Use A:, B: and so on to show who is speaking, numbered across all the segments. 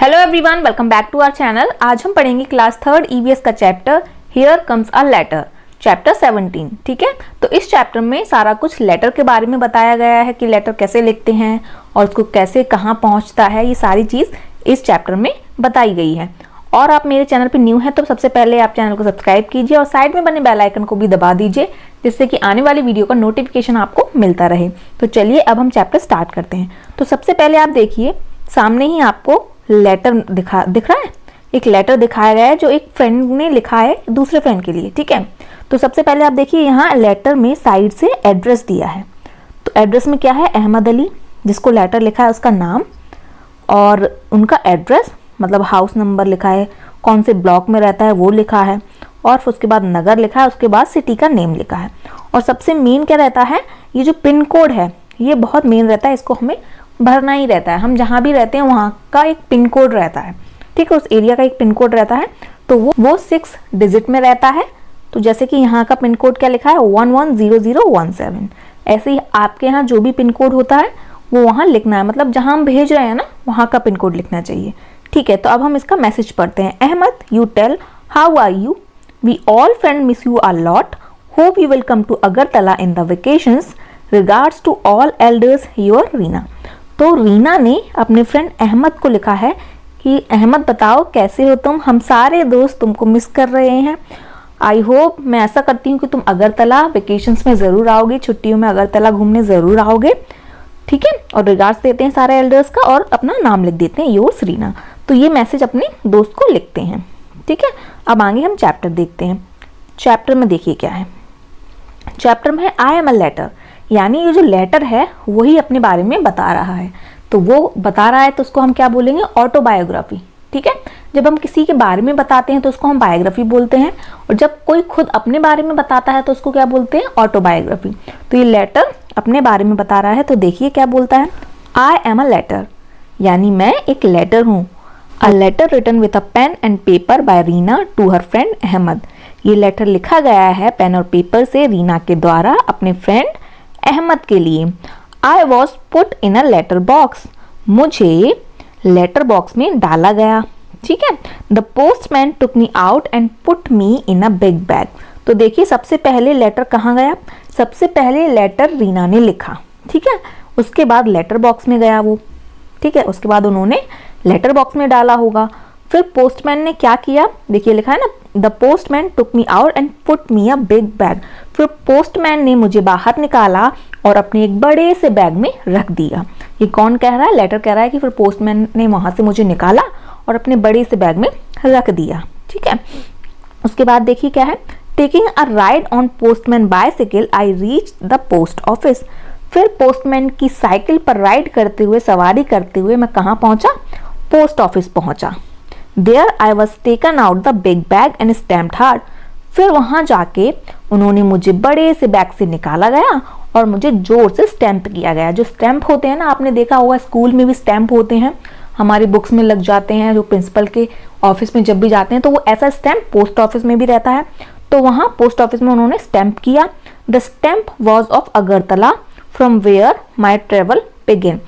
A: Hello everyone, welcome back to our channel. आज हम पढ़ेंगे क्लास 3rd ईवीएस का chapter here comes a letter, chapter 17। ठीक है, तो इस चैप्टर में सारा कुछ लेटर के बारे में बताया गया है कि लेटर कैसे लिखते हैं और उसको कैसे कहाँ पहुँचता है। ये सारी चीज़ इस चैप्टर में बताई गई है। और आप मेरे चैनल पे न्यू हैं तो सबसे पहले आप चैनल को सब्सक्राइब कीजिए और साइड में बने बेल आइकन को भी दबा दीजिए, जिससे कि आने वाली वीडियो का नोटिफिकेशन आपको मिलता रहे। तो चलिए अब हम चैप्टर स्टार्ट करते हैं। तो सबसे पहले आप देखिए, सामने ही आपको लेटर दिख रहा है। एक लेटर दिखाया गया है जो एक फ्रेंड ने लिखा है दूसरे फ्रेंड के लिए। ठीक है, तो सबसे पहले आप देखिए यहाँ लेटर में साइड से एड्रेस दिया है। तो एड्रेस में क्या है, अहमद अली जिसको लेटर लिखा है उसका नाम और उनका एड्रेस, मतलब हाउस नंबर लिखा है, कौन से ब्लॉक में रहता है वो लिखा है, और फिर उसके बाद नगर लिखा है, उसके बाद सिटी का नेम लिखा है। और सबसे मेन क्या रहता है, ये जो पिन कोड है ये बहुत मेन रहता है, इसको हमें भरना ही रहता है। हम जहाँ भी रहते हैं वहाँ का एक पिन कोड रहता है। ठीक है, उस एरिया का एक पिन कोड रहता है, तो वो 6 डिजिट में रहता है। तो जैसे कि यहाँ का पिन कोड क्या लिखा है, 110017। ऐसे ही आपके यहाँ जो भी पिन कोड होता है वो वहाँ लिखना है, मतलब जहाँ हम भेज रहे हैं ना वहाँ का पिन कोड लिखना चाहिए। ठीक है, तो अब हम इसका मैसेज पढ़ते हैं। Ahmed, you tell how are you, we all friend miss you a lot, hope you will come to Agartala in the vacations, regards to all elders, your Reena. तो रीना ने अपने फ्रेंड अहमद को लिखा है कि अहमद बताओ कैसे हो तुम, हम सारे दोस्त तुमको मिस कर रहे हैं। आई होप, मैं ऐसा करती हूँ कि तुम अगरतला वेकेशंस में ज़रूर आओगे, छुट्टियों में अगरतला घूमने ज़रूर आओगे। ठीक है, और रिगार्ड्स देते हैं सारे एल्डर्स का और अपना नाम लिख देते हैं, योर्स रीना। तो ये मैसेज अपने दोस्त को लिखते हैं। ठीक है, अब आगे हम चैप्टर देखते हैं। चैप्टर में देखिए क्या है, चैप्टर में है आई एम अ लेटर, यानी ये जो लेटर है वही अपने बारे में बता रहा है। तो वो बता रहा है तो उसको हम क्या बोलेंगे, ऑटोबायोग्राफी। ठीक है, जब हम किसी के बारे में बताते हैं तो उसको हम बायोग्राफी बोलते हैं, और जब कोई खुद अपने बारे में बताता है तो उसको क्या बोलते हैं, ऑटोबायोग्राफी। तो ये लेटर अपने बारे में बता रहा है। तो देखिए क्या बोलता है, आई एम अ लेटर, यानी मैं एक लेटर हूँ। A letter written with a pen and paper by Reena to her friend Ahmed. ये लेटर लिखा गया है पेन और पेपर से रीना के द्वारा अपने फ्रेंड अहमद के लिए। I was put in a letter box, मुझे लेटर बॉक्स में डाला गया। ठीक है, the postman took me out and put me in a big bag. तो देखिए सबसे पहले लेटर कहाँ गया, सबसे पहले लेटर रीना ने लिखा। ठीक है, उसके बाद लेटर बॉक्स में गया वो। ठीक है, उसके बाद उन्होंने लेटर बॉक्स में डाला होगा। फिर पोस्टमैन ने क्या किया, देखिए लिखा है ना, the postman took me out and put me a big bag. फिर पोस्टमैन ने मुझे बाहर निकाला और अपने एक बड़े से बैग में रख दिया। ये कौन कह रहा है, लेटर कह रहा है कि फिर पोस्टमैन ने वहां से मुझे निकाला और अपने बड़े से बैग में रख दिया। ठीक है, उसके बाद देखिए क्या है, taking a ride on postman bicycle I reach the post office. फिर पोस्टमैन की साइकिल पर राइड करते हुए, सवारी करते हुए मैं कहाँ पहुंचा, पोस्ट ऑफिस पहुंचा। There I was taken out the big bag and stamped hard. फिर वहां जाके उन्होंने मुझे बड़े से बैग से निकाला गया और मुझे जोर से स्टैम्प किया गया। जो स्टैम्प होते हैं ना, आपने देखा होगा स्कूल में भी स्टैम्प होते हैं, हमारी बुक्स में लग जाते हैं, जो प्रिंसिपल के ऑफिस में जब भी जाते हैं तो वो ऐसा स्टैम्प पोस्ट ऑफिस में भी रहता है। तो वहाँ पोस्ट ऑफिस में उन्होंने स्टैम्प किया। The stamp was of Agartala from where my travel begin.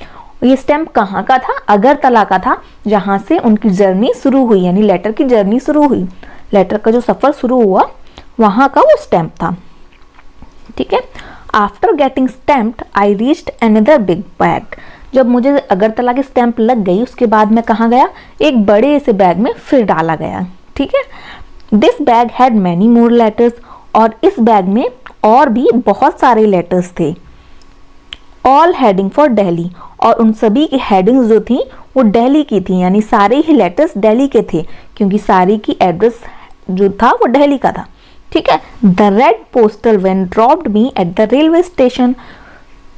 A: ये स्टैम्प कहाँ का था, अगरतला का था, जहाँ से उनकी जर्नी शुरू हुई, यानी लेटर की जर्नी शुरू हुई, लेटर का जो सफ़र शुरू हुआ वहाँ का वो स्टैम्प था। ठीक है, after getting stamped I reached another big bag. जब मुझे अगरतला की स्टैम्प लग गई उसके बाद मैं कहाँ गया, एक बड़े से बैग में फिर डाला गया। ठीक है, this bag had many more letters, और इस बैग में और भी बहुत सारे लेटर्स थे। ऑल हेडिंग फॉर दिल्ली, और उन सभी की हेडिंग्स जो थी वो दिल्ली की थी, यानी सारे ही लेटर्स दिल्ली के थे, क्योंकि सारी की एड्रेस जो था वो दिल्ली का था। ठीक है, the red postal van dropped me at the railway station.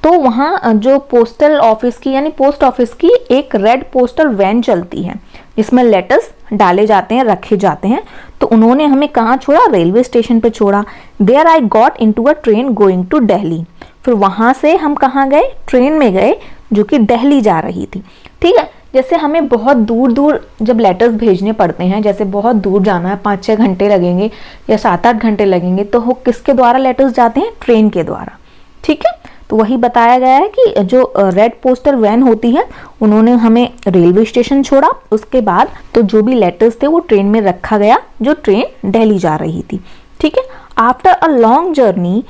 A: तो वहाँ जो पोस्टल ऑफिस की, यानी पोस्ट ऑफिस की एक रेड पोस्टल वैन चलती है जिसमें लेटर्स डाले जाते हैं, रखे जाते हैं। तो उन्होंने हमें कहाँ छोड़ा, रेलवे स्टेशन पे छोड़ा। There I got into a train going to Delhi. फिर वहाँ से हम कहाँ गए, ट्रेन में गए जो कि दिल्ली जा रही थी। ठीक है, जैसे हमें बहुत दूर दूर जब लेटर्स भेजने पड़ते हैं, जैसे बहुत दूर जाना है, 5-6 घंटे लगेंगे या 7-8 घंटे लगेंगे, तो वो किसके द्वारा लेटर्स जाते हैं, ट्रेन के द्वारा। ठीक है, तो वही बताया गया है कि जो रेड पोस्टल वैन होती है उन्होंने हमें रेलवे स्टेशन छोड़ा, उसके बाद तो जो भी लेटर्स थे वो ट्रेन में रखा गया जो ट्रेन दिल्ली जा रही थी। ठीक है, after a long journey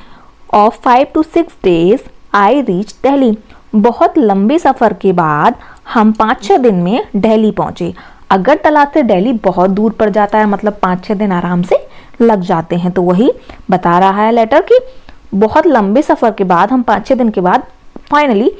A: of 5 to 6 days I reach Delhi. बहुत लंबे सफ़र के बाद हम 5-6 दिन में दिल्ली पहुँचे। अगरतला से दिल्ली बहुत दूर पड़ जाता है, मतलब 5-6 दिन आराम से लग जाते हैं। तो वही बता रहा है लेटर कि बहुत लंबे सफ़र के बाद हम 5-6 दिन के बाद फाइनली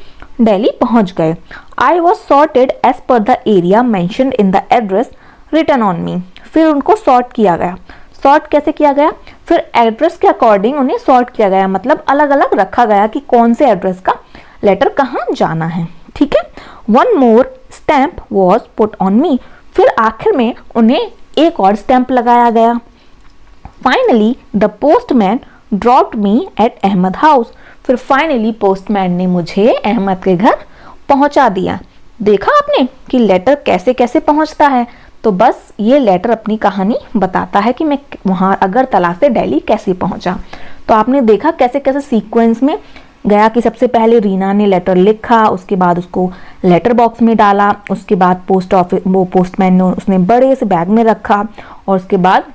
A: दिल्ली पहुँच गए। I was sorted as per the area mentioned in the address written on me. फिर उनको सॉर्ट किया गया। सॉर्ट कैसे किया गया? फिर एड्रेस के अकॉर्डिंग उन्हें सॉर्ट किया गया, मतलब अलग अलग रखा गया कि कौन से एड्रेस का लेटर कहाँ जाना है। ठीक है, one more stamp was put on me. फिर आखिर में उन्हें एक और स्टैंप लगाया गया। Finally the postman dropped me at Ahmed house. फिर फाइनली पोस्टमैन ने मुझे अहमद के घर पहुंचा दिया। देखा आपने कि लेटर कैसे कैसे पहुंचता है। तो बस ये लेटर अपनी कहानी बताता है कि मैं वहाँ अगरतला से दिल्ली कैसे पहुंचा। तो आपने देखा कैसे कैसे सीक्वेंस में गया कि सबसे पहले रीना ने लेटर लिखा, उसके बाद उसको लेटर बॉक्स में डाला, उसके बाद पोस्ट ऑफिस वो पोस्टमैन ने उसने बड़े से बैग में रखा और उसके बाद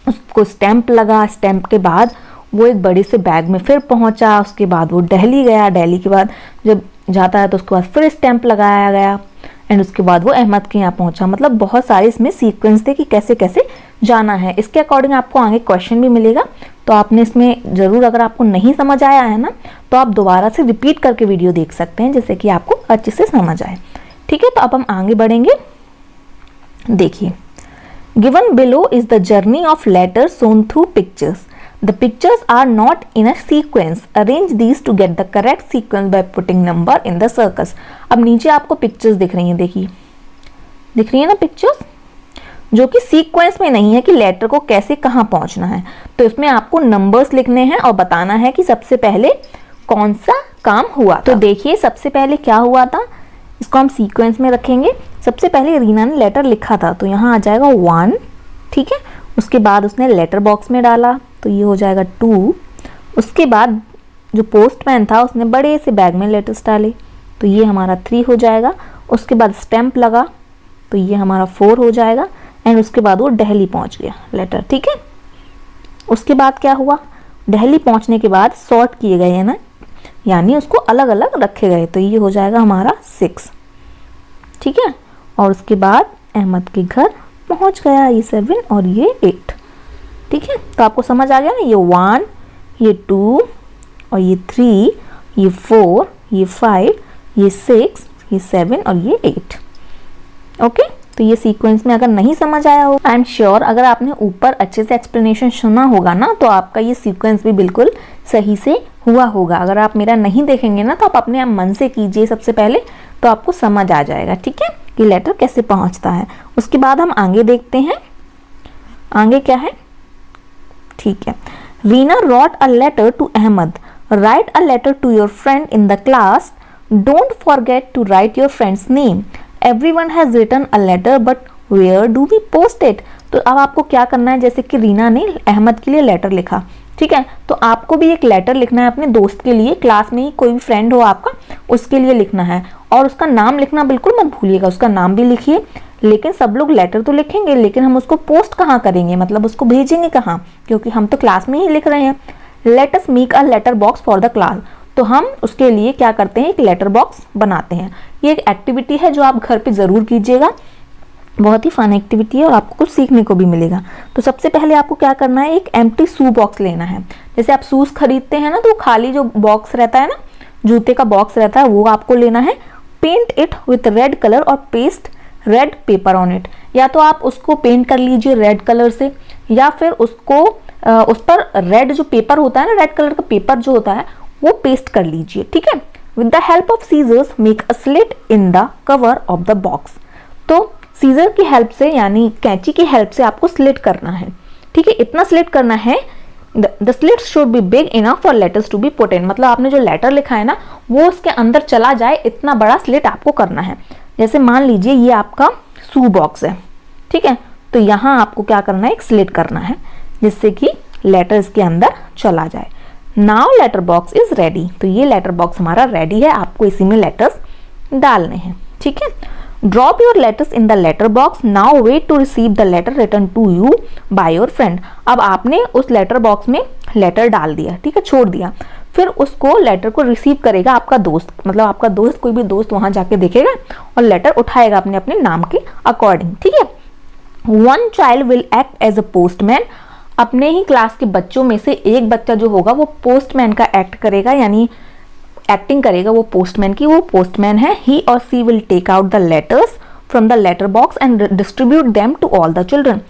A: उसको स्टैंप लगा। स्टैंप के बाद वो एक बड़े से बैग में फिर पहुंचा। उसके बाद वो दिल्ली गया। दिल्ली के बाद जब जाता है तो उसके बाद फिर स्टैंप लगाया गया एंड उसके बाद वो अहमद के यहाँ पहुंचा। मतलब बहुत सारे इसमें सीक्वेंस थे कि कैसे कैसे जाना है। इसके अकॉर्डिंग आपको आगे क्वेश्चन भी मिलेगा, तो आपने इसमें ज़रूर, अगर आपको नहीं समझ आया है ना, तो आप दोबारा से रिपीट करके वीडियो देख सकते हैं जिससे कि आपको अच्छे से समझ आए। ठीक है, तो अब हम आगे बढ़ेंगे। देखिए, given below is the journey of letters shown through pictures. The pictures are not in a sequence. Arrange these to get the correct sequence by putting number in the circles. अब नीचे आपको पिक्चर्स दिख रही हैं, देखिए दिख रही है ना पिक्चर्स, जो कि सीक्वेंस में नहीं है कि लेटर को कैसे कहाँ पहुँचना है। तो इसमें आपको नंबर्स लिखने हैं और बताना है कि सबसे पहले कौन सा काम हुआ। तो देखिए सबसे पहले क्या हुआ था, इसको हम सीक्वेंस में रखेंगे। सबसे पहले रीना ने लेटर लिखा था, तो यहाँ आ जाएगा 1। ठीक है, उसके बाद उसने लेटर बॉक्स में डाला, तो ये हो जाएगा 2। उसके बाद जो पोस्टमैन था उसने बड़े से बैग में लेटर्स डाले, तो ये हमारा 3 हो जाएगा। उसके बाद स्टैंप लगा, तो ये हमारा 4 हो जाएगा एंड उसके बाद वो दिल्ली पहुंच गया लेटर। ठीक है, उसके बाद क्या हुआ, दिल्ली पहुंचने के बाद सॉर्ट किए गए हैं ना, यानी उसको अलग अलग रखे गए, तो ये हो जाएगा हमारा 6। ठीक है, और उसके बाद अहमद के घर पहुंच गया, ये 7 और ये 8। ठीक है, तो आपको समझ आ गया ना, ये 1, ये 2 और ये 3, ये 4, ये 5, ये 6, ये 7 और ये 8। ओके, तो ये सीक्वेंस में अगर नहीं समझ आया हो, आई एम श्योर अगर आपने ऊपर अच्छे से एक्सप्लेनेशन सुना होगा ना, तो आपका ये सीक्वेंस भी बिल्कुल सही से हुआ होगा। अगर आप मेरा नहीं देखेंगे ना, तो आप अपने मन से कीजिए सबसे पहले, तो आपको समझ आ जाएगा। ठीक है, कि लेटर कैसे पहुंचता है। उसके बाद हम आगे देखते हैं, आगे क्या है। ठीक है, Reena wrote a letter to Ahmed. Write a letter to your friend in the class. Don't forget to write your friend's name. Everyone has written a letter, but where do we post it? तो अब आपको क्या करना है, जैसे कि रीना ने अहमद के लिए लेटर लिखा, ठीक है, तो आपको भी एक लेटर लिखना है अपने दोस्त के लिए। क्लास में ही कोई भी फ्रेंड हो आपका, उसके लिए लिखना है और उसका नाम लिखना बिल्कुल मत भूलिएगा। उसका नाम भी लिखिए, लेकिन सब लोग लेटर तो लिखेंगे, लेकिन हम उसको पोस्ट कहाँ करेंगे, मतलब उसको भेजेंगे कहाँ, क्योंकि हम तो क्लास में ही लिख रहे हैं। Let us make a letter box for the class. तो हम उसके लिए क्या करते हैं, एक लेटर बॉक्स बनाते हैं। ये एक एक्टिविटी है जो आप घर पे ज़रूर कीजिएगा, बहुत ही फन एक्टिविटी है और आपको कुछ सीखने को भी मिलेगा। तो सबसे पहले आपको क्या करना है, एक एम्प्टी शू बॉक्स लेना है। जैसे आप शूज़ खरीदते हैं ना, तो खाली जो बॉक्स रहता है ना, जूते का बॉक्स रहता है, वो आपको लेना है। Paint it with red colour और paste red paper on it. या तो आप उसको पेंट कर लीजिए रेड कलर से, या फिर उसको उस पर रेड जो पेपर होता है ना, रेड कलर का पेपर जो होता है, वो पेस्ट कर लीजिए। ठीक है, with the help of scissors make a slit in the cover of the box. तो सीजर की हेल्प से, यानी कैंची की हेल्प से आपको स्लिट करना है। ठीक है, इतना स्लिट करना है, the slit should be big enough for letters to be put in. मतलब आपने जो लेटर लिखा है ना, वो उसके अंदर चला जाए, इतना बड़ा स्लिट आपको करना है। जैसे मान लीजिए ये आपका शू बॉक्स है, ठीक है, तो यहाँ आपको क्या करना है, एक स्लिट करना है जिससे कि लेटर इसके अंदर चला जाए। Now later box is ready. तो ये लेटर बॉक्स हमारा रेडी है, आपको इसी में लेटर्स डालने हैं, ठीक है। Drop your letters in the letter box, now wait to receive the letter return to you by your friend. अब आपने उस लेटर बॉक्स में लेटर डाल दिया, ठीक है, छोड़ दिया, फिर उसको लेटर को रिसीव करेगा आपका दोस्त, मतलब आपका दोस्त, कोई भी दोस्त वहां जाके देखेगा और लेटर उठाएगा अपने अपने नाम के अकॉर्डिंग, ठीक है। One child will act as a postman, अपने ही क्लास के बच्चों में से एक बच्चा जो होगा वो पोस्टमैन का एक्ट करेगा, यानी एक्टिंग करेगा वो पोस्टमैन की, वो पोस्टमैन है। ही और she will take out the letters from the letter box and distribute them to all the children.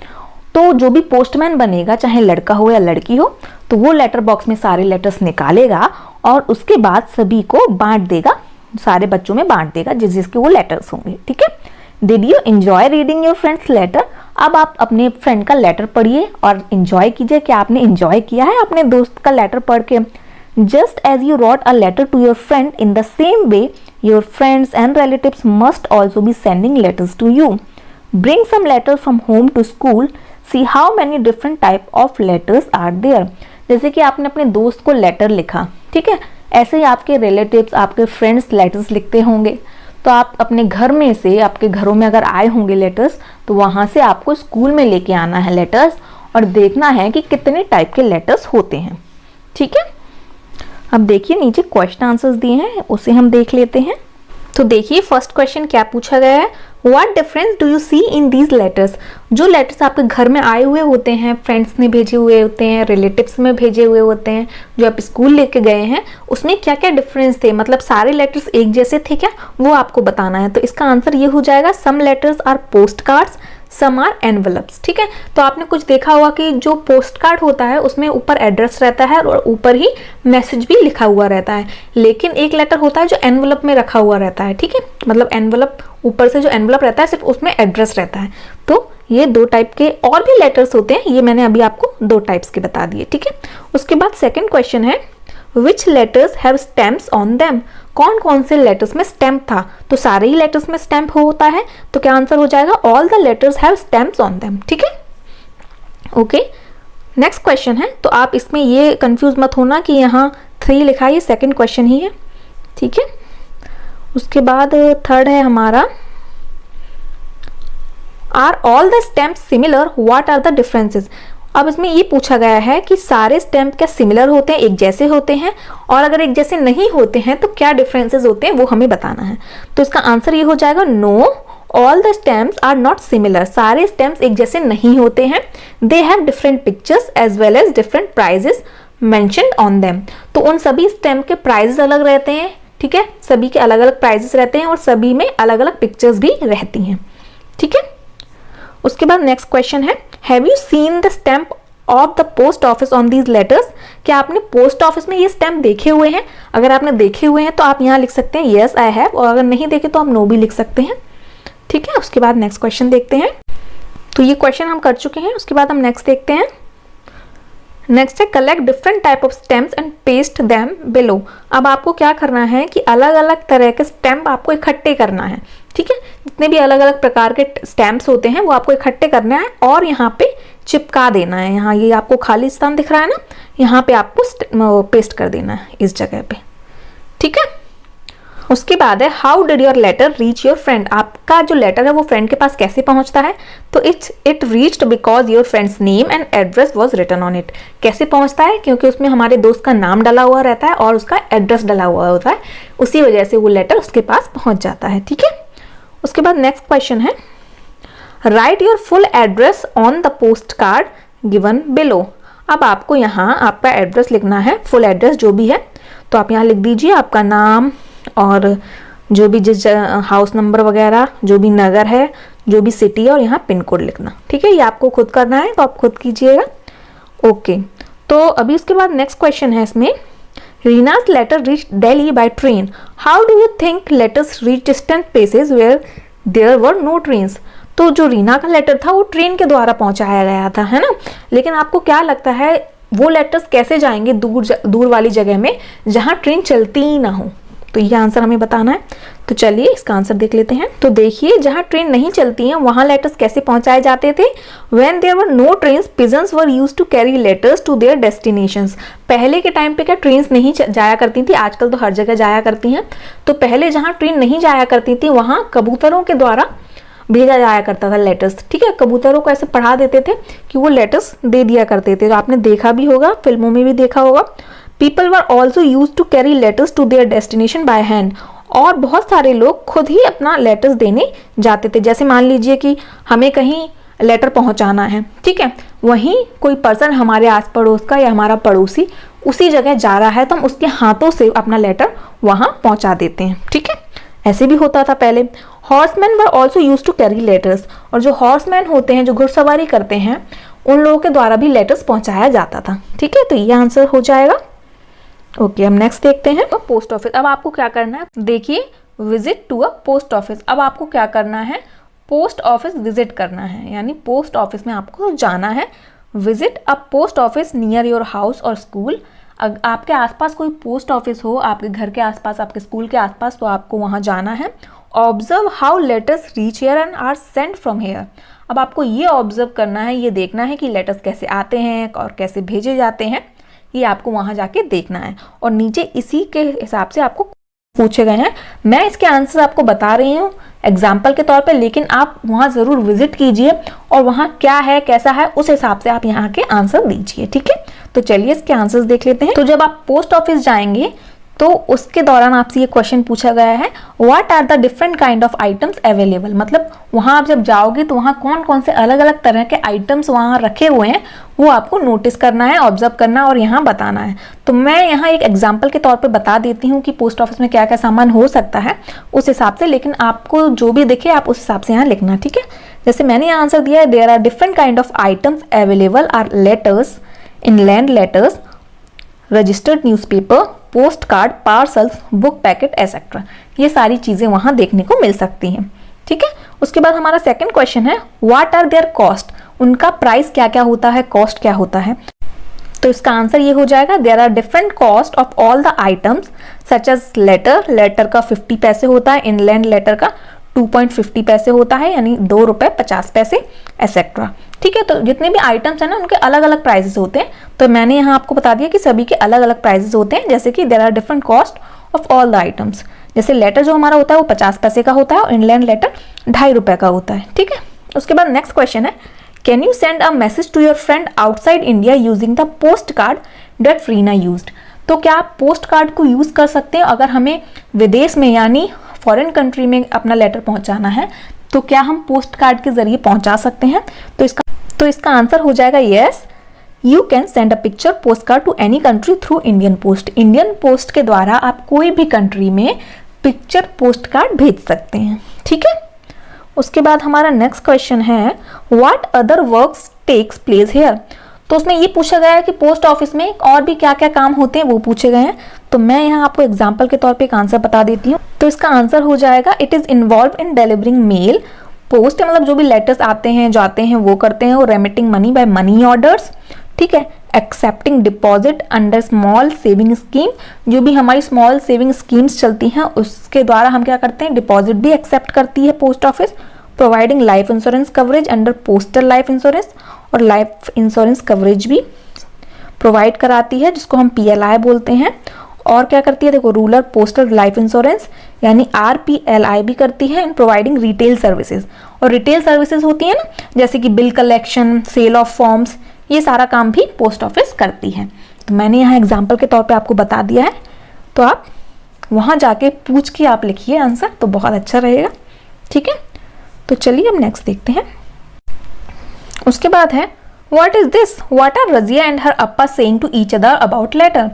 A: तो जो भी पोस्टमैन बनेगा, चाहे लड़का हो या लड़की हो, तो वो लेटर बॉक्स में सारे लेटर्स निकालेगा और उसके बाद सभी को बांट देगा, सारे बच्चों में बांट देगा जिस जिसके वो लेटर्स होंगे, ठीक है। Did you enjoy reading your friend's letter? अब आप अपने फ्रेंड का लेटर पढ़िए और एंजॉय कीजिए कि आपने एंजॉय किया है अपने दोस्त का लेटर पढ़ के। Just as you wrote a letter to your friend, in the same way your friends and relatives must also be sending letters to you. Bring some letters from home to school, see how many different type of letters are there. जैसे कि आपने अपने दोस्त को letter लिखा, ठीक है, ऐसे ही आपके रिलेटिव्स, आपके फ्रेंड्स लेटर्स लिखते होंगे। तो आप अपने घर में से, आपके घरों में अगर आए होंगे लेटर्स, तो वहां से आपको स्कूल में लेके आना है लेटर्स और देखना है कि कितने टाइप के लेटर्स होते हैं, ठीक है। अब देखिए नीचे क्वेश्चन आंसर्स दिए हैं, उसे हम देख लेते हैं। तो देखिए फर्स्ट क्वेश्चन क्या पूछा गया है, what difference do you see in these letters. जो लेटर्स आपके घर में आए हुए होते हैं, फ्रेंड्स ने भेजे हुए होते हैं, रिलेटिव्स में भेजे हुए होते हैं, जो आप स्कूल लेके गए हैं, उसमें क्या क्या डिफरेंस थे, मतलब सारे लेटर्स एक जैसे थे क्या, वो आपको बताना है। तो इसका आंसर ये हो जाएगा, some letters are postcards, some are envelopes, ठीक है। तो आपने कुछ देखा होगा कि जो पोस्ट कार्ड होता है उसमें ऊपर एड्रेस रहता है और ऊपर ही मैसेज भी लिखा हुआ रहता है, लेकिन एक लेटर होता है जो एनवलप में रखा हुआ रहता है, ठीक है, मतलब एनवलप ऊपर से जो एनवलप रहता है सिर्फ उसमें एड्रेस रहता है। तो ये दो टाइप के और भी लेटर्स होते हैं, ये मैंने अभी आपको दो टाइप्स के बता दिए, ठीक है। उसके बाद सेकेंड क्वेश्चन है, which letters have stamps on them. कौन कौन से लेटर्स में स्टैम्प था, तो सारे ही लेटर्स में स्टैम्प होता है, तो क्या आंसर हो जाएगा, all the letters have stamps on them, ठीक है। ओके, नेक्स्ट क्वेश्चन है, तो आप इसमें ये कंफ्यूज मत होना कि यहाँ 3 लिखा है, ये सेकेंड क्वेश्चन ही है, ठीक है। उसके बाद थर्ड है हमारा, are all the stamps similar, what are the differences. अब इसमें ये पूछा गया है कि सारे स्टैम्प क्या सिमिलर होते हैं, एक जैसे होते हैं, और अगर एक जैसे नहीं होते हैं तो क्या डिफरेंसेस होते हैं वो हमें बताना है। तो इसका आंसर ये हो जाएगा, no all the stamps are not similar, सारे स्टैम्प्स एक जैसे नहीं होते हैं। They have different pictures as well as different prices mentioned on them. तो उन सभी स्टैम्प के प्राइजेस अलग रहते हैं, ठीक है, सभी के अलग अलग प्राइजेस रहते हैं और सभी में अलग अलग पिक्चर्स भी रहती हैं, ठीक है। उसके बाद नेक्स्ट क्वेश्चन है, have you seen the stamp of the post office on these letters. क्या आपने पोस्ट ऑफिस में ये स्टैम्प देखे हुए हैं? अगर आपने देखे हुए हैं तो आप यहाँ लिख सकते हैं येस आई हैव, और अगर नहीं देखे तो आप नो भी लिख सकते हैं, ठीक है। उसके बाद नेक्स्ट क्वेश्चन देखते हैं। तो ये क्वेश्चन हम कर चुके हैं, उसके बाद हम नेक्स्ट देखते हैं। नेक्स्ट है, collect different type of stamps and paste them below. अब आपको क्या करना है कि अलग अलग तरह के स्टैम्प आपको इकट्ठे करना है, ठीक है। जितने भी अलग अलग प्रकार के स्टैम्प्स होते हैं वो आपको इकट्ठे करना है और यहाँ पे चिपका देना है। यहाँ ये आपको खाली स्थान दिख रहा है ना, यहाँ पे आपको पेस्ट कर देना है इस जगह पे, ठीक है। उसके बाद है, how did your letter reach your friend. आपका जो लेटर है वो फ्रेंड के पास कैसे पहुंचता है, तो it reached because your friend's name and address was written on it. कैसे पहुंचता है, क्योंकि उसमें हमारे दोस्त का नाम डला हुआ रहता है और उसका एड्रेस डला हुआ होता है, उसी वजह से वो लेटर उसके पास पहुंच जाता है, ठीक है। उसके बाद नेक्स्ट क्वेश्चन है, right your full address on the post card given below. अब आपको यहाँ आपका एड्रेस लिखना है, फुल एड्रेस जो भी है, तो आप यहाँ लिख दीजिए आपका नाम और जो भी जिस हाउस नंबर वगैरह, जो भी नगर है, जो भी सिटी है, और यहाँ पिन कोड लिखना, ठीक है। ये आपको खुद करना है तो आप खुद कीजिएगा, ओके। तो अभी उसके बाद नेक्स्ट क्वेश्चन है इसमें, रीना's letter reached Delhi by train. How do you think letters reach distant places where there were no trains? तो जो रीना का लेटर था वो ट्रेन के द्वारा पहुंचाया गया था, है ना, लेकिन आपको क्या लगता है वो लेटर्स कैसे जाएंगे दूर वाली जगह में जहां ट्रेन चलती ही ना हो, तो ये आंसर हमें बताना है। तो चलिए इसका आंसर देख लेते हैं। तो देखिए, जहाँ ट्रेन नहीं चलती हैं वहाँ लेटर्स कैसे पहुँचाए जाते थे। When there were no trains, pigeons were used to carry letters to their destinations। पहले के टाइम पे क्या ट्रेन्स नहीं जाया करती थी, आजकल तो हर जगह जाया करती हैं। तो पहले जहाँ ट्रेन नहीं जाया करती थी वहाँ कबूतरों के द्वारा भेजा जाया करता था लेटर्स। ठीक है, कबूतरों को ऐसे पढ़ा देते थे कि वो लेटर्स दे दिया करते थे। तो आपने देखा भी होगा, फिल्मों में भी देखा होगा। People were also use to carry letters to their destination by hand. और बहुत सारे लोग खुद ही अपना लेटर्स देने जाते थे। जैसे मान लीजिए कि हमें कहीं लेटर पहुंचाना है, ठीक है, वहीं कोई पर्सन हमारे आस पड़ोस का या हमारा पड़ोसी उसी जगह जा रहा है तो हम उसके हाथों से अपना लेटर वहां पहुंचा देते हैं। ठीक है, ऐसे भी होता था पहले। Horseman were also use to carry letters. और जो हॉर्समैन होते हैं, जो घुड़सवारी करते हैं, उन लोगों के द्वारा भी लेटर्स पहुंचाया जाता था। ठीक है, तो ये आंसर हो जाएगा। ओके, हम नेक्स्ट देखते हैं। Post office. अब आपको क्या करना है, देखिए, visit to a post office. अब आपको क्या करना है, पोस्ट ऑफिस विजिट करना है, यानी पोस्ट ऑफिस में आपको जाना है। Visit a post office near your house और स्कूल। आपके आसपास कोई पोस्ट ऑफिस हो, आपके घर के आसपास, आपके स्कूल के आसपास, तो आपको वहाँ जाना है। Observe how letters reach here and are sent from here. अब आपको ये ऑब्जर्व करना है, ये देखना है कि लेटर्स कैसे आते हैं और कैसे भेजे जाते हैं। ये आपको वहाँ जाके देखना है। और नीचे इसी के हिसाब से आपको पूछे गए हैं। मैं इसके आंसर आपको बता रही हूँ एग्जाम्पल के तौर पे, लेकिन आप वहाँ ज़रूर विजिट कीजिए और वहाँ क्या है कैसा है उस हिसाब से आप यहाँ के आंसर दीजिए। ठीक है, तो चलिए इसके आंसर्स देख लेते हैं। तो जब आप पोस्ट ऑफिस जाएंगे तो उसके दौरान आपसे ये क्वेश्चन पूछा गया है, what are the different kind of items available. मतलब वहाँ आप जब जाओगे तो वहाँ कौन कौन से अलग अलग तरह के आइटम्स वहाँ रखे हुए हैं वो आपको नोटिस करना है, ऑब्जर्व करना और यहाँ बताना है। तो मैं यहाँ एक एग्जाम्पल के तौर पे बता देती हूँ कि पोस्ट ऑफिस में क्या क्या सामान हो सकता है उस हिसाब से, लेकिन आपको जो भी दिखे आप उस हिसाब से यहाँ लिखना। ठीक है, जैसे मैंने यहाँ आंसर दिया है, there are different kind of items available are letters, inland letters, registered newspaper, postcards, parcels, book packet etcetera. ये सारी चीज़ें वहाँ देखने को मिल सकती हैं। ठीक है, उसके बाद हमारा सेकंड क्वेश्चन है, व्हाट आर देयर कॉस्ट। उनका प्राइस क्या क्या होता है, कॉस्ट क्या होता है। तो इसका आंसर ये हो जाएगा, there are different cost of all the items such as letter. Letter का 50 पैसे होता है, इनलैंड लेटर का 2.50 पैसे होता है, यानी 2 रुपये 50 पैसे एसेट्रा। ठीक है, तो जितने भी आइटम्स हैं ना उनके अलग अलग प्राइसेस होते हैं। तो मैंने यहाँ आपको बता दिया कि सभी के अलग अलग प्राइसेस होते हैं, जैसे कि there are different cost of all the items. जैसे लेटर जो हमारा होता है वो 50 पैसे का होता है और इनलैंड लेटर 2.5 रुपये का होता है। ठीक है, उसके बाद नेक्स्ट क्वेश्चन है, can you send a message to your friend outside India using the post card that फ्रीना यूज्ड। तो क्या आप पोस्ट कार्ड को यूज़ कर सकते हैं अगर हमें विदेश में यानी फॉरेन कंट्री में अपना लेटर पहुंचाना है, तो क्या हम पोस्ट कार्ड के जरिए पहुंचा सकते हैं। तो इसका आंसर हो जाएगा yes, you can send a picture postcard to any country through Indian post. Indian post के द्वारा आप कोई भी कंट्री में पिक्चर पोस्ट कार्ड भेज सकते हैं। ठीक है, उसके बाद हमारा नेक्स्ट क्वेश्चन है, what other works takes place here. तो उसमें ये पूछा गया है कि पोस्ट ऑफिस में और भी क्या क्या काम होते हैं वो पूछे गए हैं। तो मैं यहाँ आपको एग्जाम्पल के तौर पे एक आंसर बता देती हूँ। तो इसका आंसर हो जाएगा, it is involve in delivering mail. Post मतलब जो भी लेटर्स आते हैं जाते हैं वो करते हैं, और remitting money by money orders. ठीक है, accepting deposit under small saving scheme. जो भी हमारी स्मॉल सेविंग स्कीम्स चलती हैं उसके द्वारा हम क्या करते हैं, डिपॉजिट भी एक्सेप्ट करती है post office. Providing life insurance coverage under postal life insurance, और लाइफ इंश्योरेंस कवरेज भी प्रोवाइड कराती है जिसको हम PLI बोलते हैं। और क्या करती है, देखो, रूरल पोस्टल लाइफ इंश्योरेंस यानी RPLI भी करती है इन प्रोवाइडिंग रिटेल सर्विसेज। और रिटेल सर्विसेज होती है ना, जैसे कि bill collection, sale of forms, ये सारा काम भी पोस्ट ऑफिस करती है। तो मैंने यहाँ एग्जाम्पल के तौर पे आपको बता दिया है, तो आप वहाँ जाके पूछ के आप लिखिए आंसर, तो बहुत अच्छा रहेगा। ठीक है, तो चलिए हम नेक्स्ट देखते हैं। उसके बाद है, what is this, what are Razia and her Appa saying to each other about letter.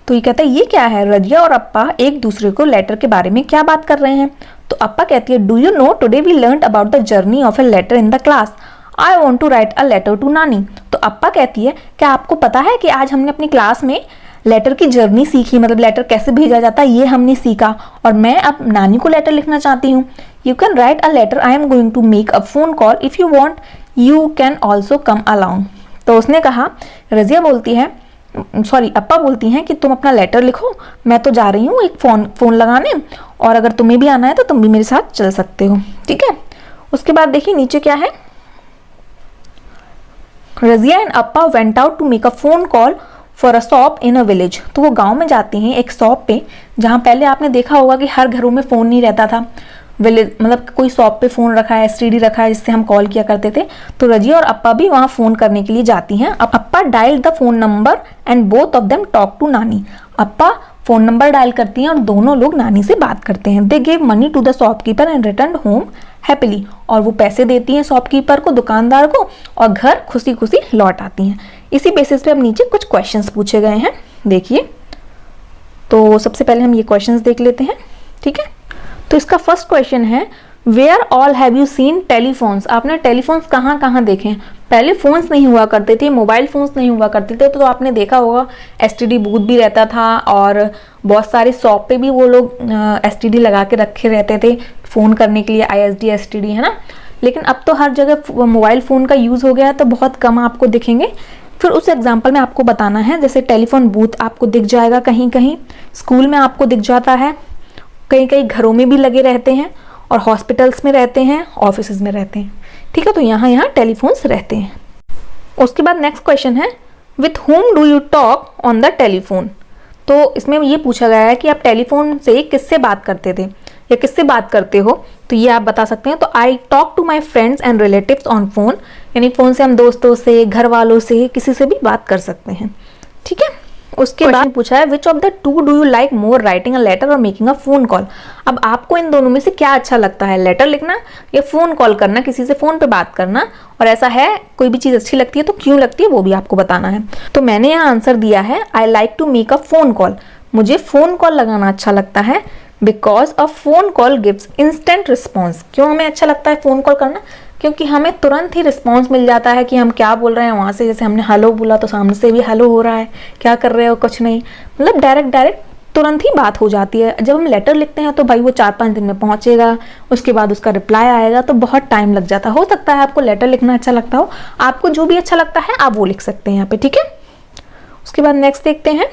A: तो ये कहता है ये क्या है, रजिया और अप्पा एक दूसरे को लेटर के बारे में क्या बात कर रहे हैं। तो अप्पा कहती है, do you know today we learned about the journey of a letter in the class, I want to write a letter to nani. तो अप्पा कहती है, क्या आपको पता है कि आज हमने अपनी क्लास में लेटर की जर्नी सीखी, मतलब लेटर कैसे भेजा जाता है ये हमने सीखा, और मैं अब नानी को लेटर लिखना चाहती हूँ। You can write a letter, I am going to make a phone call, if you want you can also come along. तो उसने कहा, रजिया बोलती है सॉरी अप्पा बोलती हैं कि तुम अपना लेटर लिखो, मैं तो जा रही हूँ एक फ़ोन लगाने, और अगर तुम्हें भी आना है तो तुम भी मेरे साथ चल सकते हो, ठीक है। उसके बाद देखिए नीचे क्या है, Razia and Appa went out to make a phone call for a shop in a village. तो वो गांव में जाती हैं एक शॉप पे, जहाँ पहले आपने देखा होगा कि हर घरों में फ़ोन नहीं रहता था, विलेज मतलब कोई शॉप पे फ़ोन रखा है, एसटीडी रखा है जिससे हम कॉल किया करते थे। तो रजिया और अप्पा भी वहाँ फ़ोन करने के लिए जाती हैं। Appa dial the phone number and both of them talk to Nani. Appa phone number dial करती हैं और दोनों लोग नानी से बात करते हैं। They gave money to the shopkeeper and return home happily. और वो पैसे देती हैं शॉपकीपर को, दुकानदार को, और घर खुशी खुशी लौट आती हैं। इसी बेसिस पे अब नीचे कुछ क्वेश्चंस पूछे गए हैं, देखिए। तो सबसे पहले हम ये क्वेश्चंस देख लेते हैं, ठीक है। तो इसका फर्स्ट क्वेश्चन है, where all have you seen telephones. आपने टेलीफोन्स कहाँ कहाँ देखे हैं? पहले फ़ोन्स नहीं हुआ करते थे, मोबाइल फ़ोन्स नहीं हुआ करते थे, तो आपने देखा होगा एसटीडी बूथ भी रहता था, और बहुत सारे शॉप पे भी वो लोग एसटीडी लगा के रखे रहते थे फ़ोन करने के लिए, आईएसडी एसटीडी, है ना। लेकिन अब तो हर जगह मोबाइल फ़ोन का यूज़ हो गया है, तो बहुत कम आपको दिखेंगे। फिर उस एग्जाम्पल में आपको बताना है, जैसे टेलीफोन बूथ आपको दिख जाएगा कहीं कहीं, स्कूल में आपको दिख जाता है, कहीं कहीं घरों में भी लगे रहते हैं, और हॉस्पिटल्स में रहते हैं, ऑफिस में रहते हैं, ठीक है। तो यहाँ टेलीफोन्स रहते हैं। उसके बाद नेक्स्ट क्वेश्चन है, with home do you talk on the telephone. तो इसमें ये पूछा गया है कि आप टेलीफोन से किससे बात करते थे या किससे बात करते हो, तो ये आप बता सकते हैं। तो I talk to my friends and relatives on phone, यानी फ़ोन से हम दोस्तों से, घर वालों से, किसी से भी बात कर सकते हैं, ठीक है। उसके बाद पूछा है, which of the two do you like more, writing a letter और मेकिंग अ फोन कॉल। अब आपको इन दोनों में से क्या अच्छा लगता है, लेटर लिखना या फोन कॉल करना, किसी से फोन पे बात करना, और ऐसा है कोई भी चीज़ अच्छी लगती है तो क्यों लगती है वो भी आपको बताना है। तो मैंने यहाँ आंसर दिया है, I like to make a phone call. मुझे फोन कॉल लगाना अच्छा लगता है, because a phone call gives instant response. क्यों हमें अच्छा लगता है फोन कॉल करना? क्योंकि हमें तुरंत ही रिस्पॉन्स मिल जाता है कि हम क्या बोल रहे हैं वहाँ से। जैसे हमने हेलो बोला तो सामने से भी हेलो हो रहा है, क्या कर रहे हो, कुछ नहीं, मतलब डायरेक्ट तुरंत ही बात हो जाती है। जब हम लेटर लिखते हैं तो भाई वो 4-5 दिन में पहुँचेगा, उसके बाद उसका रिप्लाई आएगा, तो बहुत टाइम लग जाता है। हो सकता है आपको लेटर लिखना अच्छा लगता हो, आपको जो भी अच्छा लगता है आप वो लिख सकते हैं यहाँ पे, ठीक है। उसके बाद नेक्स्ट देखते हैं,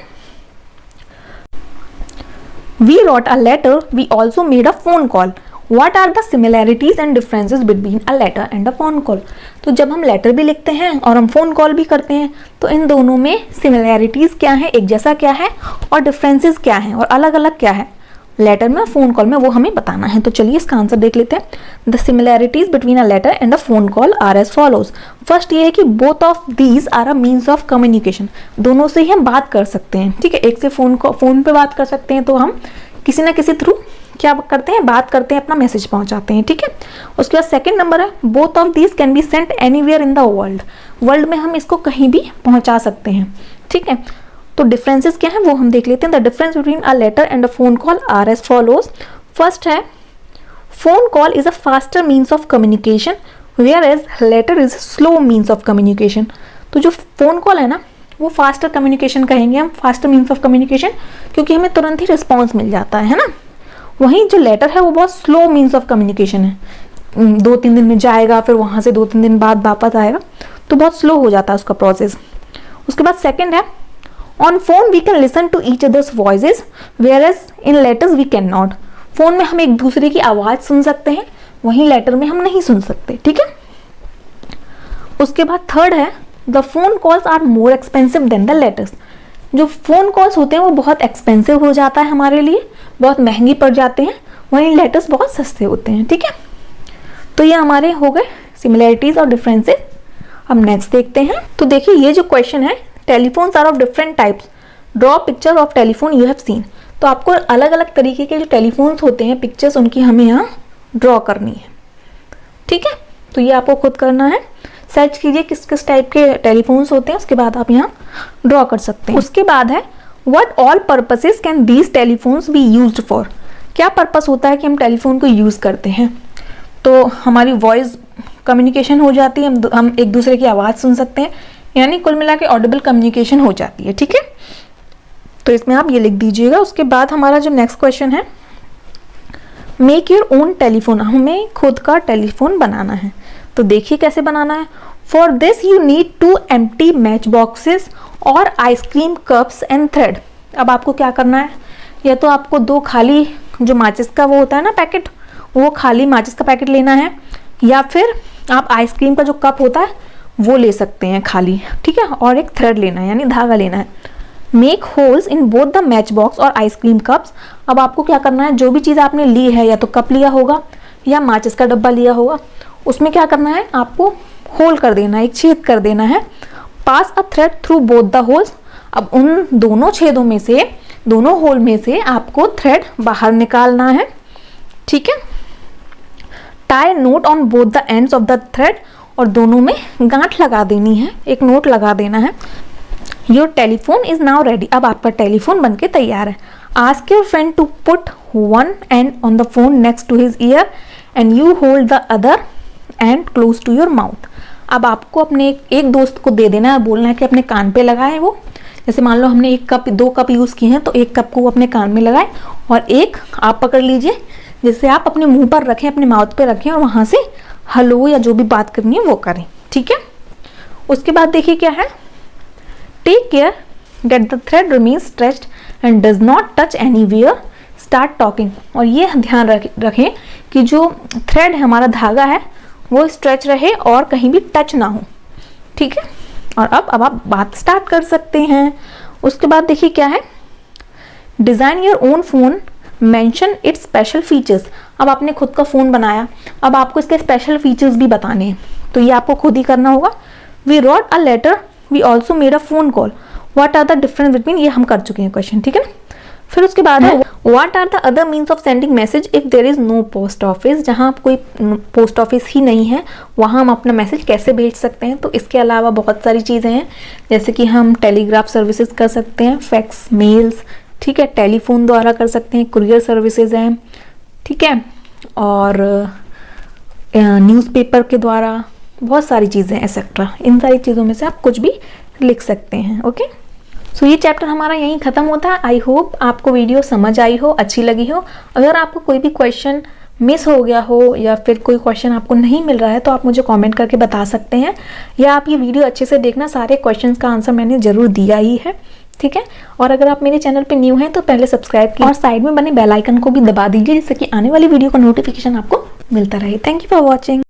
A: We wrote a letter, we also made a phone call. What are the similarities and differences between a letter and a phone call? तो जब हम लेटर भी लिखते हैं और हम फ़ोन कॉल भी करते हैं, तो इन दोनों में सिमिलैरिटीज़ क्या है, एक जैसा क्या है, और डिफरेंसेस क्या हैं, और अलग अलग क्या है लेटर में और फ़ोन कॉल में, वो हमें बताना है। तो चलिए इसका आंसर देख लेते हैं। The similarities between a letter and a phone call are as follows. First ये है कि both of these are a means of communication. दोनों से ही हम बात कर सकते हैं, ठीक है। एक से फ़ोन पे बात कर सकते हैं, तो हम किसी ना किसी थ्रू क्या करते हैं, बात करते हैं, अपना मैसेज पहुंचाते हैं, ठीक है। उसके बाद सेकंड नंबर है, both of these can be sent anywhere in the world. World में हम इसको कहीं भी पहुंचा सकते हैं, ठीक है। तो डिफरेंसेस क्या है वो हम देख लेते हैं। The difference between a letter and a phone call are as follows. First है, phone call is a faster means of communication, whereas letter is slow means of communication. तो जो फोन कॉल है ना, वो faster communication कहेंगे हम, faster means of communication, क्योंकि हमें तुरंत ही रिस्पॉन्स मिल जाता है ना। वहीं जो लेटर है वो बहुत स्लो मीन्स ऑफ कम्युनिकेशन है, 2-3 दिन में जाएगा, फिर वहाँ से 2-3 दिन बाद वापस आएगा, तो बहुत स्लो हो जाता है उसका प्रोसेस। उसके बाद सेकेंड है, on phone we can listen to each other's voices, whereas in letters we can not. Phone में हम एक दूसरे की आवाज़ सुन सकते हैं, वहीं लेटर में हम नहीं सुन सकते, ठीक है। उसके बाद थर्ड है, the phone calls are more expensive than the letters. जो फोन कॉल्स होते हैं वो बहुत एक्सपेंसिव हो जाता है हमारे लिए, बहुत महंगी पड़ जाते हैं, वहीं लेटर्स बहुत सस्ते होते हैं, ठीक है। तो ये हमारे हो गए सिमिलैरिटीज और डिफरेंसेस। अब नेक्स्ट देखते हैं। तो देखिए ये जो क्वेश्चन है, telephones are of different types, draw picture of telephone you have seen. तो आपको अलग अलग तरीके के जो टेलीफोन्स होते हैं, पिक्चर्स उनकी हमें यहाँ ड्रॉ करनी है, ठीक है। तो ये आपको खुद करना है, सर्च कीजिए किस किस टाइप के टेलीफोन्स होते हैं, उसके बाद आप यहाँ ड्रॉ कर सकते हैं। उसके बाद है, what all purposes can these telephones be used for. क्या पर्पस होता है कि हम टेलीफोन को यूज़ करते हैं? तो हमारी वॉइस कम्युनिकेशन हो जाती है, हम एक दूसरे की आवाज़ सुन सकते हैं, यानी कुल मिला के ऑडिबल कम्युनिकेशन हो जाती है, ठीक है। तो इसमें आप ये लिख दीजिएगा। उसके बाद हमारा जो नेक्स्ट क्वेश्चन है, मेक योर ओन टेलीफोन। हमें खुद का टेलीफोन बनाना है। तो देखिए कैसे बनाना है। For this you need 2 empty match boxes और आइसक्रीम कप्स एंड थ्रेड। अब आपको क्या करना है, या तो आपको 2 खाली जो माचिस का वो होता है ना पैकेट, वो खाली माचिस का पैकेट लेना है, या फिर आप आइसक्रीम का जो कप होता है वो ले सकते हैं खाली, ठीक है, और एक थ्रेड लेना है यानी धागा लेना है। Make holes in both the match box और आइसक्रीम कप्स। अब आपको क्या करना है, जो भी चीज़ आपने ली है, या तो कप लिया होगा या माचिस का डब्बा लिया होगा, उसमें क्या करना है, आपको होल कर देना है, एक छेद कर देना है। Pass a thread through both the holes. अब उन दोनों छेदों में से, दोनों होल में से आपको थ्रेड बाहर निकालना है, ठीक है। Tie note on both the ends of the thread, और दोनों में गांठ लगा देनी है, एक नोट लगा देना है। Your telephone is now ready. अब आपका टेलीफोन बनके तैयार है। Ask your friend to put one end on the phone next to his ear and you hold the other end close to your mouth. अब आपको अपने एक दोस्त को दे देना है, बोलना है कि अपने कान पे लगाए वो। जैसे मान लो हमने 2 कप यूज़ किए हैं, तो 1 कप को वो अपने कान में लगाए और एक आप पकड़ लीजिए, जिससे आप अपने मुंह पर रखें, अपने माउथ पे रखें और वहाँ से हेलो या जो भी बात करनी है वो करें, ठीक है। उसके बाद देखिए क्या है, take care that the thread remains stretched and does not touch anywhere, start talking. और ये ध्यान रखें कि जो थ्रेड है, हमारा धागा है, वो स्ट्रेच रहे और कहीं भी टच ना हो, ठीक है। और अब आप बात स्टार्ट कर सकते हैं। उसके बाद देखिए क्या है, design your own phone, mention it's special features. अब आपने खुद का फ़ोन बनाया, अब आपको इसके स्पेशल फीचर्स भी बताने हैं, तो ये आपको खुद ही करना होगा। We wrote a letter, we also made a phone call, what are the difference between, ये हम कर चुके हैं क्वेश्चन, ठीक है ना। फिर उसके बाद है what are the other means of sending message if there is no post office. जहाँ आप कोई पोस्ट ऑफिस ही नहीं है, वहाँ हम अपना मैसेज कैसे भेज सकते हैं। तो इसके अलावा बहुत सारी चीज़ें हैं, जैसे कि हम टेलीग्राफ सर्विसेज कर सकते हैं, फैक्स मेल्स, ठीक है, टेलीफोन द्वारा कर सकते हैं, कुरियर सर्विसेज हैं, ठीक है, और न्यूज़पेपर के द्वारा, बहुत सारी चीज़ें एक्सेट्रा। इन सारी चीज़ों में से आप कुछ भी लिख सकते हैं, ओके। सो ये चैप्टर हमारा यहीं ख़त्म होता है। आई होप आपको वीडियो समझ आई हो, अच्छी लगी हो। अगर आपको कोई भी क्वेश्चन मिस हो गया हो या फिर कोई क्वेश्चन आपको नहीं मिल रहा है, तो आप मुझे कमेंट करके बता सकते हैं, या आप ये वीडियो अच्छे से देखना, सारे क्वेश्चंस का आंसर मैंने ज़रूर दिया ही है, ठीक है। और अगर आप मेरे चैनल पे न्यू हैं तो पहले सब्सक्राइब कीजिए और साइड में बने बेल आइकन को भी दबा दीजिए, जिससे कि आने वाली वीडियो का नोटिफिकेशन आपको मिलता रहे। Thank you for watching.